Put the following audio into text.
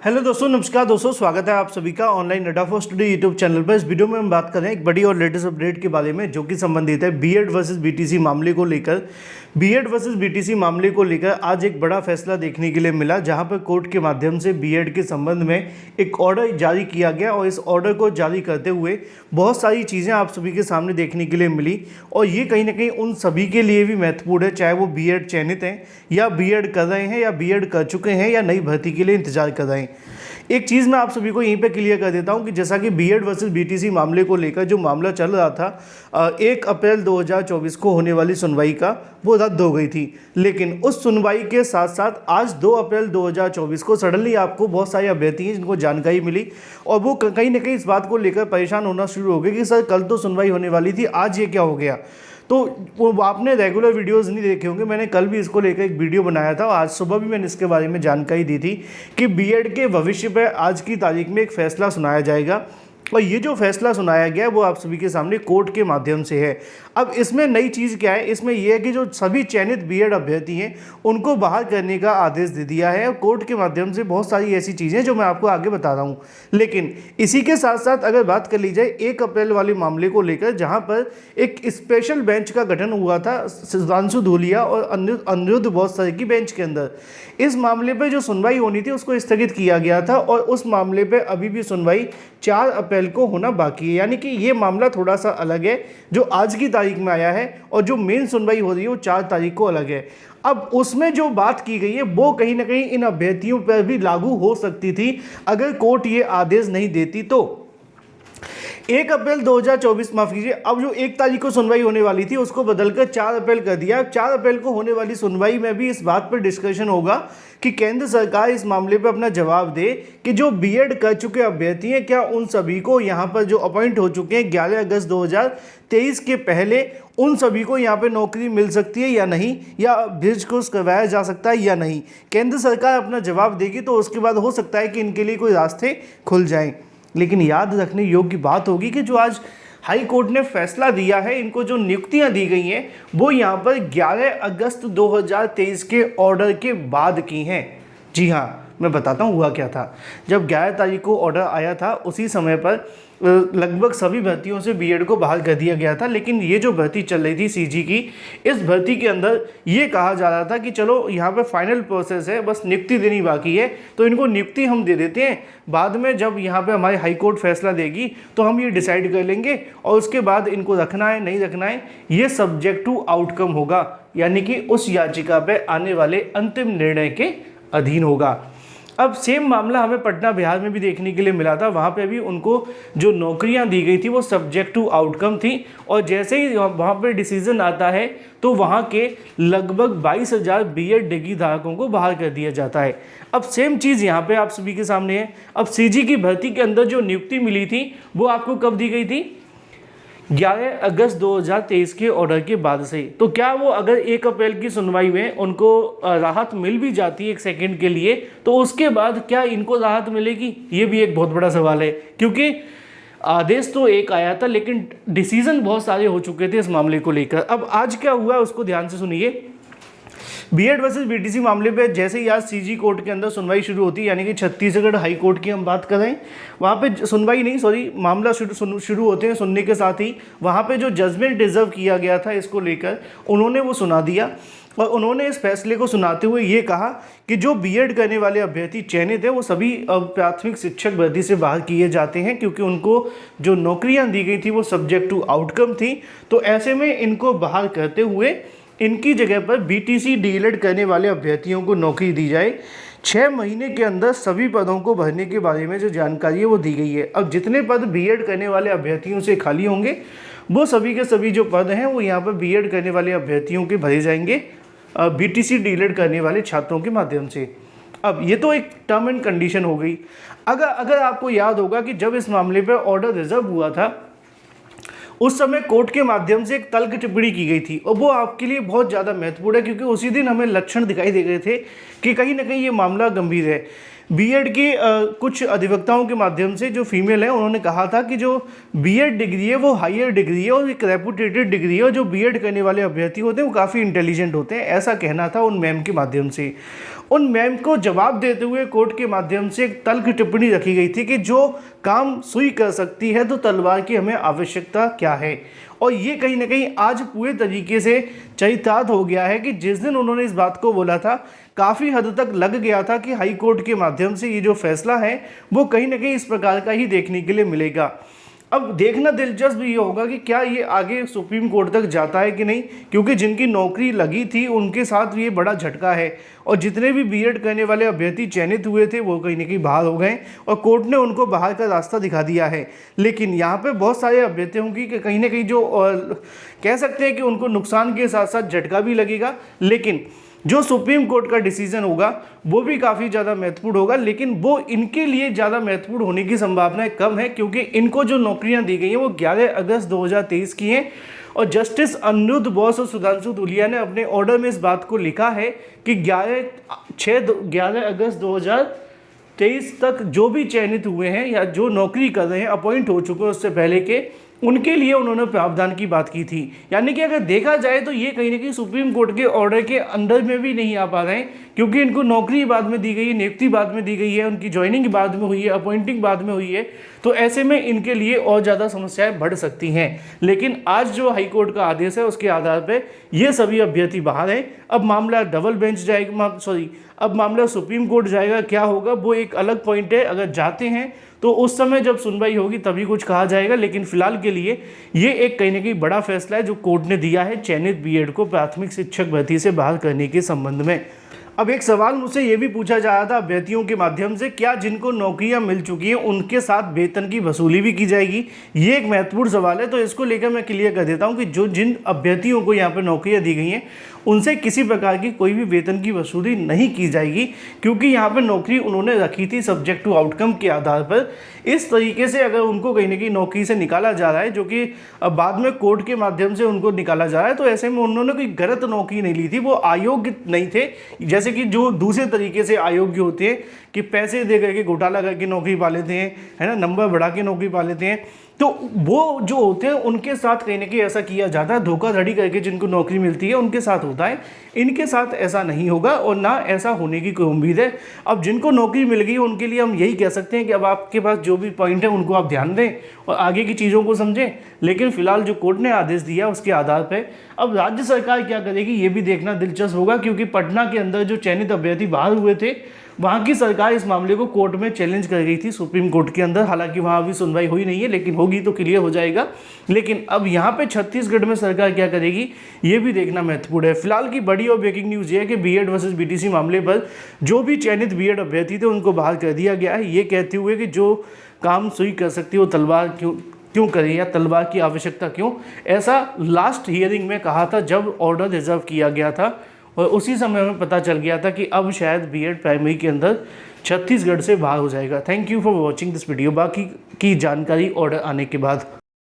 Hello दोस्तों, नमस्कार दोस्तों, स्वागत है आप सभी का ऑनलाइन अड्डा फॉर स्टडी यूट्यूब चैनल पर। इस वीडियो में हम बात कर रहे हैं एक बड़ी और लेटेस्ट अपडेट के बारे में, जो कि संबंधित है बीएड वर्सेस बीटीसी मामले को लेकर। बीएड वर्सेस बीटीसी मामले को लेकर आज एक बड़ा फैसला देखने के लिए मिला, जहां पर कोर्ट के माध्यम से बीएड के संबंध में एक ऑर्डर जारी किया गया और इस ऑर्डर को जारी करते हुए बहुत सारी चीज़ें आप सभी के सामने देखने के लिए मिली। और ये कहीं ना कहीं उन सभी के लिए भी महत्वपूर्ण है, चाहे वो बीएड चयनित हैं या बीएड कर रहे हैं या बीएड कर चुके हैं या नई भर्ती के लिए इंतजार कर रहे हैं। एक चीज़ मैं आप सभी को यहीं पे क्लियर कर देता हूं कि जैसा कि बीएड वर्सेस बीटीसी मामले को लेकर जो मामला चल रहा था, 1 अप्रैल 2024 को होने वाली सुनवाई का वो रद्द हो गई थी। लेकिन उस सुनवाई के साथ साथ आज 2 अप्रैल 2024 को सडनली आपको बहुत सारे अभ्यर्थी हैं जिनको जानकारी मिली और वो कहीं ना कहीं इस बात को लेकर परेशान होना शुरू हो गए कि सर कल तो सुनवाई होने वाली थी, आज ये क्या हो गया। तो वो आपने रेगुलर वीडियोस नहीं देखे होंगे, मैंने कल भी इसको लेकर एक वीडियो बनाया था और आज सुबह भी मैंने इसके बारे में जानकारी दी थी कि बीएड के भविष्य पर आज की तारीख में एक फैसला सुनाया जाएगा। और ये जो फैसला सुनाया गया है वो आप सभी के सामने कोर्ट के माध्यम से है। अब इसमें नई चीज़ क्या है, इसमें यह है कि जो सभी चयनित बीएड अभ्यर्थी हैं उनको बाहर करने का आदेश दे दिया है और कोर्ट के माध्यम से बहुत सारी ऐसी चीज़ें जो मैं आपको आगे बता रहा हूँ। लेकिन इसी के साथ साथ अगर बात कर ली जाए 1 अप्रैल वाले मामले को लेकर, जहाँ पर एक स्पेशल बेंच का गठन हुआ था सुधांशु धूलिया और अनिरुद्ध बॉस की बेंच के अंदर, इस मामले पर जो सुनवाई होनी थी उसको स्थगित किया गया था और उस मामले पर अभी भी सुनवाई 4 अप्रैल को होना बाकी है। यानी कि ये मामला थोड़ा सा अलग है जो आज की तारीख में आया है और जो मेन सुनवाई हो रही है वो 4 तारीख को अलग है। अब उसमें जो बात की गई है वो कहीं ना कहीं इन अभ्यर्थियों पर भी लागू हो सकती थी अगर कोर्ट ये आदेश नहीं देती। तो 1 अप्रैल 2024 माफ कीजिए, अब जो 1 तारीख को सुनवाई होने वाली थी उसको बदलकर 4 अप्रैल कर दिया। 4 अप्रैल को होने वाली सुनवाई में भी इस बात पर डिस्कशन होगा कि केंद्र सरकार इस मामले पर अपना जवाब दे कि जो बीएड कर चुके अभ्यर्थी हैं क्या उन सभी को यहाँ पर जो अपॉइंट हो चुके हैं 11 अगस्त 2023 के पहले, उन सभी को यहाँ पे नौकरी मिल सकती है या नहीं, या ब्रिज कोर्स करवाया जा सकता है या नहीं। केंद्र सरकार अपना जवाब देगी तो उसके बाद हो सकता है कि इनके लिए कोई रास्ते खुल जाएं। लेकिन याद रखने योग्य बात होगी कि जो आज हाई कोर्ट ने फैसला दिया है, इनको जो नियुक्तियां दी गई हैं वो यहाँ पर 11 अगस्त 2023 के ऑर्डर के बाद की हैं। जी हाँ, मैं बताता हूँ हुआ क्या था। जब 11 तारीख को ऑर्डर आया था उसी समय पर लगभग सभी भर्तियों से बीएड को बहाल कर दिया गया था। लेकिन ये जो भर्ती चल रही थी सीजी की, इस भर्ती के अंदर ये कहा जा रहा था कि चलो यहाँ पे फाइनल प्रोसेस है, बस नियुक्ति देनी बाकी है, तो इनको नियुक्ति हम दे देते हैं, बाद में जब यहाँ पे हमारी हाई कोर्ट फैसला देगी तो हम ये डिसाइड कर लेंगे और उसके बाद इनको रखना है नहीं रखना है ये सब्जेक्ट टू आउटकम होगा, यानी कि उस याचिका पर आने वाले अंतिम निर्णय के अधीन होगा। अब सेम मामला हमें पटना बिहार में भी देखने के लिए मिला था। वहाँ पे भी उनको जो नौकरियाँ दी गई थी वो सब्जेक्ट टू आउटकम थी और जैसे ही वहाँ पे डिसीजन आता है तो वहाँ के लगभग 22,000 बीएड डिग्री धारकों को बाहर कर दिया जाता है। अब सेम चीज़ यहाँ पे आप सभी के सामने है। अब सीजी की भर्ती के अंदर जो नियुक्ति मिली थी वो आपको कब दी गई थी? 11 अगस्त 2023 के ऑर्डर के बाद से। तो क्या वो अगर 1 अप्रैल की सुनवाई में उनको राहत मिल भी जाती है एक सेकंड के लिए, तो उसके बाद क्या इनको राहत मिलेगी? ये भी एक बहुत बड़ा सवाल है, क्योंकि आदेश तो एक आया था लेकिन डिसीजन बहुत सारे हो चुके थे इस मामले को लेकर। अब आज क्या हुआ उसको ध्यान से सुनिए। बीएड वर्सेस बीटीसी मामले पे जैसे ही आज सीजी कोर्ट के अंदर सुनवाई शुरू होती है, यानी कि छत्तीसगढ़ हाई कोर्ट की हम बात कर रहे हैं, वहाँ पे सुनवाई नहीं सॉरी मामला शुरू होते हैं सुनने के साथ ही वहाँ पे जो जजमेंट डिजर्व किया गया था इसको लेकर उन्होंने वो सुना दिया। और उन्होंने इस फैसले को सुनाते हुए ये कहा कि जो बीएड करने वाले अभ्यर्थी चयनित हैं वो सभी प्राथमिक शिक्षक भर्ती से बाहर किए जाते हैं, क्योंकि उनको जो नौकरियाँ दी गई थी वो सब्जेक्ट टू आउटकम थी। तो ऐसे में इनको बाहर करते हुए इनकी जगह पर बीटीसी डीएलएड करने वाले अभ्यर्थियों को नौकरी दी जाए। 6 महीने के अंदर सभी पदों को भरने के बारे में जो जानकारी है वो दी गई है। अब जितने पद बीएड करने वाले अभ्यर्थियों से खाली होंगे वो सभी के सभी जो पद हैं वो यहाँ पर बीएड करने वाले अभ्यर्थियों के भरे जाएंगे बीटीसी डीएलएड करने वाले छात्रों के माध्यम से। अब ये तो एक टर्म एंड कंडीशन हो गई। अगर आपको याद होगा कि जब इस मामले पर ऑर्डर रिजर्व हुआ था उस समय कोर्ट के माध्यम से एक तल्ख टिप्पणी की गई थी और वो आपके लिए बहुत ज़्यादा महत्वपूर्ण है, क्योंकि उसी दिन हमें लक्षण दिखाई दे गए थे कि कहीं ना कहीं ये मामला गंभीर है। बीएड की कुछ अधिवक्ताओं के माध्यम से जो फीमेल है उन्होंने कहा था कि जो बीएड डिग्री है वो हायर डिग्री है और एक रेपुटेटेड डिग्री है और जो बीएड करने वाले अभ्यर्थी होते हैं वो काफ़ी इंटेलिजेंट होते हैं, ऐसा कहना था उन मैम के माध्यम से। उन मैम को जवाब देते हुए कोर्ट के माध्यम से एक तल्ख टिप्पणी रखी गई थी कि जो काम सुई कर सकती है तो तलवार की हमें आवश्यकता क्या है। और ये कहीं ना कहीं आज पूरे तरीके से चरितार्थ हो गया है कि जिस दिन उन्होंने इस बात को बोला था काफ़ी हद तक लग गया था कि हाई कोर्ट के माध्यम से ये जो फैसला है वो कहीं ना कहीं इस प्रकार का ही देखने के लिए मिलेगा। अब देखना दिलचस्प ये होगा कि क्या ये आगे सुप्रीम कोर्ट तक जाता है कि नहीं, क्योंकि जिनकी नौकरी लगी थी उनके साथ ये बड़ा झटका है और जितने भी बीएड करने वाले अभ्यर्थी चयनित हुए थे वो कहीं ना कहीं बाहर हो गए और कोर्ट ने उनको बाहर का रास्ता दिखा दिया है। लेकिन यहाँ पे बहुत सारे अभ्यर्थियों की कि कहीं ना कहीं जो कह सकते हैं कि उनको नुकसान के साथ साथ झटका भी लगेगा, लेकिन जो सुप्रीम कोर्ट का डिसीजन होगा वो भी काफ़ी ज़्यादा महत्वपूर्ण होगा। लेकिन वो इनके लिए ज़्यादा महत्वपूर्ण होने की संभावनाएं कम है, क्योंकि इनको जो नौकरियां दी गई हैं वो 11 अगस्त 2023 की हैं और जस्टिस अनिरुद्ध बोस और सुधांशु धूलिया ने अपने ऑर्डर में इस बात को लिखा है कि 11 अगस्त 2023 तक जो भी चयनित हुए हैं या जो नौकरी कर रहे हैं, अपॉइंट हो चुके हैं उससे पहले के, उनके लिए उन्होंने प्रावधान की बात की थी। यानी कि अगर देखा जाए तो ये कहीं ना कहीं सुप्रीम कोर्ट के ऑर्डर के अंदर में भी नहीं आ पा रहे हैं, क्योंकि इनको नौकरी बाद में दी गई है, नियुक्ति बाद में दी गई है, उनकी ज्वाइनिंग बाद में हुई है, अपॉइंटिंग बाद में हुई है, तो ऐसे में इनके लिए और ज़्यादा समस्याएं बढ़ सकती हैं। लेकिन आज जो हाईकोर्ट का आदेश है उसके आधार पर ये सभी अभ्यर्थी बाहर हैं। अब मामला डबल बेंच जाएगा, अब मामला सुप्रीम कोर्ट जाएगा, क्या होगा वो एक अलग पॉइंट है। अगर जाते हैं तो उस समय जब सुनवाई होगी तभी कुछ कहा जाएगा, लेकिन फिलहाल के लिए ये एक कहीं ना कहीं बड़ा फैसला है जो कोर्ट ने दिया है चयनित बीएड को प्राथमिक शिक्षक भर्ती से बाहर करने के संबंध में। अब एक सवाल मुझसे ये भी पूछा जा रहा था अभ्यर्थियों के माध्यम से, क्या जिनको नौकरियां मिल चुकी हैं उनके साथ वेतन की वसूली भी की जाएगी? ये एक महत्वपूर्ण सवाल है, तो इसको लेकर मैं क्लियर कर देता हूं कि जिन अभ्यर्थियों को यहाँ पर नौकरियां दी गई हैं उनसे किसी प्रकार की कोई भी वेतन की वसूली नहीं की जाएगी, क्योंकि यहाँ पर नौकरी उन्होंने रखी थी सब्जेक्ट टू आउटकम के आधार पर। इस तरीके से अगर उनको कहीं ना कहीं नौकरी से निकाला जा रहा है, जो कि बाद में कोर्ट के माध्यम से उनको निकाला जा रहा है, तो ऐसे में उन्होंने कोई गलत नौकरी नहीं ली थी, वो अयोग्य नहीं थे। जैसे कि जो दूसरे तरीके से अयोग्य होते हैं कि पैसे दे करके घोटाला करके नौकरी पा लेते हैं, है ना, नंबर बढ़ा के नौकरी पा लेते हैं, तो वो जो होते हैं उनके साथ कहीं ना कहीं ऐसा किया जाता है, धोखाधड़ी करके जिनको नौकरी मिलती है उनके साथ होता है। इनके साथ ऐसा नहीं होगा और ना ऐसा होने की कोई उम्मीद है। अब जिनको नौकरी मिल गई उनके लिए हम यही कह सकते हैं कि अब आपके पास जो भी पॉइंट है उनको आप ध्यान दें और आगे की चीज़ों को समझें। लेकिन फिलहाल जो कोर्ट ने आदेश दिया उसके आधार पर अब राज्य सरकार क्या करेगी ये भी देखना दिलचस्प होगा, क्योंकि पटना के अंदर जो चयनित अभ्यर्थी बाहर हुए थे वहाँ की सरकार इस मामले को कोर्ट में चैलेंज कर गई थी सुप्रीम कोर्ट के अंदर। हालांकि वहाँ अभी सुनवाई हुई नहीं है, लेकिन होगी तो क्लियर हो जाएगा। लेकिन अब यहाँ पे छत्तीसगढ़ में सरकार क्या करेगी ये भी देखना महत्वपूर्ण है। फिलहाल की बड़ी और ब्रेकिंग न्यूज़ ये है कि बीएड वर्सेस बीटीसी मामले पर जो भी चयनित बीएड अभ्यर्थी थे उनको बाहर कर दिया गया है, ये कहते हुए कि जो काम सुई कर सकती है वो तलवार क्यों करें या तलवार की आवश्यकता क्यों, ऐसा लास्ट हियरिंग में कहा था जब ऑर्डर रिजर्व किया गया था। और उसी समय में पता चल गया था कि अब शायद बीएड प्राइमरी के अंदर छत्तीसगढ़ से बाहर हो जाएगा। Thank you for watching this video. बाकी की जानकारी ऑर्डर आने के बाद